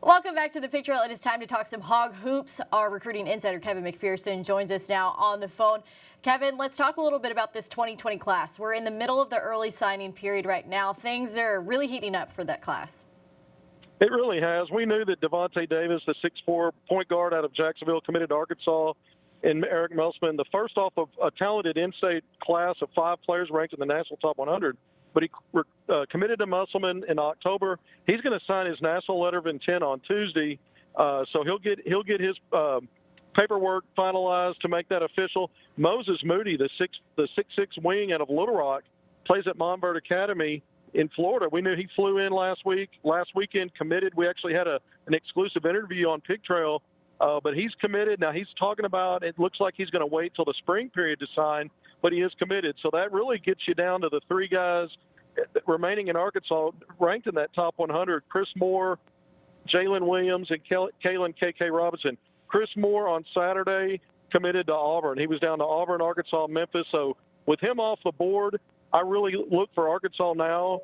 Welcome back to the Picture. It is time to talk some Hog Hoops. Our recruiting insider, Kevin McPherson, joins us now on the phone. Kevin, let's talk a little bit about this 2020 class. We're in the middle of the early signing period right now. Things are really heating up for that class. It really has. We knew that Devontae Davis, the 6'4" point guard out of Jacksonville, committed to Arkansas, and Eric Melsman, the first off of a talented in-state class of 5 players ranked in the national top 100. But he committed to Musselman in October. He's going to sign his national letter of intent on Tuesday, so he'll get his paperwork finalized to make that official. Moses Moody, the 6'6" wing out of Little Rock, plays at Montverde Academy in Florida. We knew he flew in last weekend, committed. We actually had an exclusive interview on Pig Trail, but he's committed. Now he's talking about, it looks like he's going to wait till the spring period to sign, but he is committed. So that really gets you down to the 3 guys remaining in Arkansas ranked in that top 100, Chris Moore, Jalen Williams, and Kalen KK Robinson. Chris Moore on Saturday committed to Auburn. He was down to Auburn, Arkansas, Memphis. So with him off the board, I really look for Arkansas now.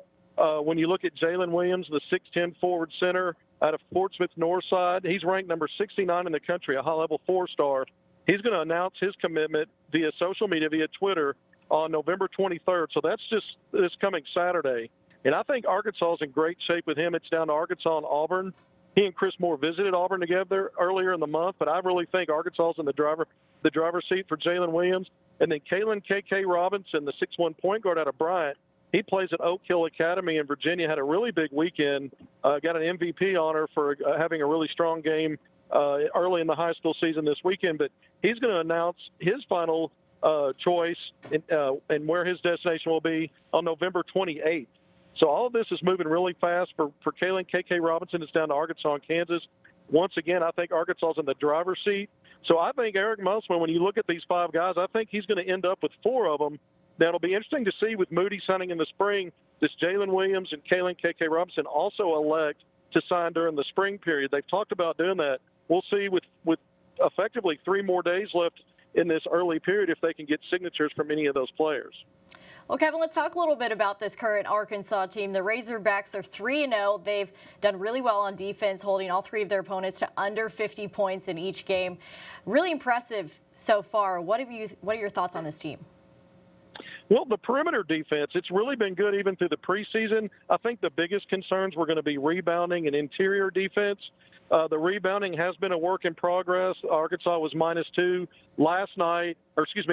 When you look at Jalen Williams, the 6'10" forward center out of Portsmouth Northside, he's ranked number 69 in the country, a high-level 4-star. He's going to announce his commitment via social media, via Twitter, on November 23rd. So that's just this coming Saturday. And I think Arkansas is in great shape with him. It's down to Arkansas and Auburn. He and Chris Moore visited Auburn together earlier in the month, but I really think Arkansas is in the driver's seat for Jalen Williams. And then Kalen KK Robinson, the 6'1" point guard out of Bryant, he plays at Oak Hill Academy in Virginia, had a really big weekend, got an MVP honor for having a really strong game early in the high school season this weekend. But he's going to announce his final choice and where his destination will be on November 28th. So all of this is moving really fast for Kalen KK Robinson. It's down to Arkansas and Kansas. Once again, I think Arkansas is in the driver's seat. So I think Eric Musselman, when you look at these 5 guys, I think he's going to end up with 4 of them. Now, it'll be interesting to see with Moody signing in the spring, does Jalen Williams and Kalen KK Robinson also elect to sign during the spring period? They've talked about doing that. We'll see with effectively 3 more days left in this early period if they can get signatures from any of those players. Well, Kevin, let's talk a little bit about this current Arkansas team. The Razorbacks are 3-0. They've done really well on defense, holding all 3 of their opponents to under 50 points in each game. Really impressive so far. What are your thoughts on this team? Well, the perimeter defense, it's really been good even through the preseason. I think the biggest concerns were going to be rebounding and interior defense. The rebounding has been a work in progress. Arkansas was -2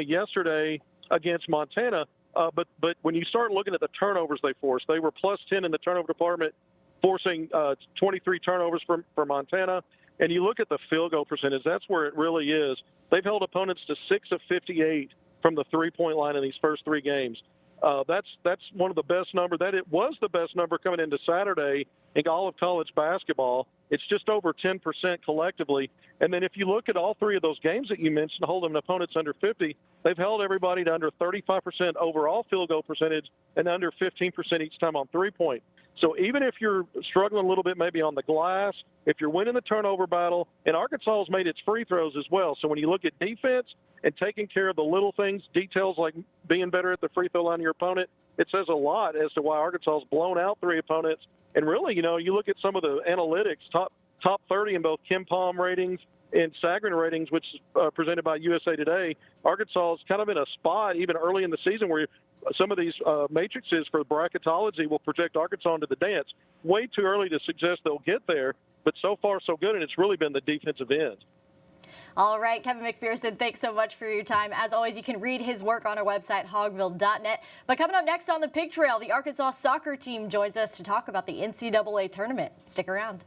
yesterday against Montana. But when you start looking at the turnovers they forced, they were +10 in the turnover department, forcing 23 turnovers for Montana. And you look at the field goal percentage, that's where it really is. They've held opponents to 6 of 58 from the 3-point line in these first 3 games. That's one of the best numbers. That it was the best number coming into Saturday in all of college basketball. It's just over 10% collectively. And then if you look at all 3 of those games that you mentioned, holding opponents under 50, they've held everybody to under 35% overall field goal percentage and under 15% each time on 3-point. So even if you're struggling a little bit maybe on the glass, if you're winning the turnover battle, and Arkansas has made its free throws as well. So when you look at defense and taking care of the little things, details like being better at the free throw line of your opponent, it says a lot as to why Arkansas has blown out 3 opponents. And really, you look at some of the analytics, top 30 in both KenPom ratings and Sagarin ratings, which is presented by USA Today. Arkansas is kind of in a spot even early in the season where some of these matrices for bracketology will project Arkansas into the dance. Way too early to suggest they'll get there, but so far so good, and it's really been the defensive end. All right, Kevin McPherson, thanks so much for your time. As always, you can read his work on our website, hogville.net. But coming up next on the Pig Trail, the Arkansas soccer team joins us to talk about the NCAA tournament. Stick around.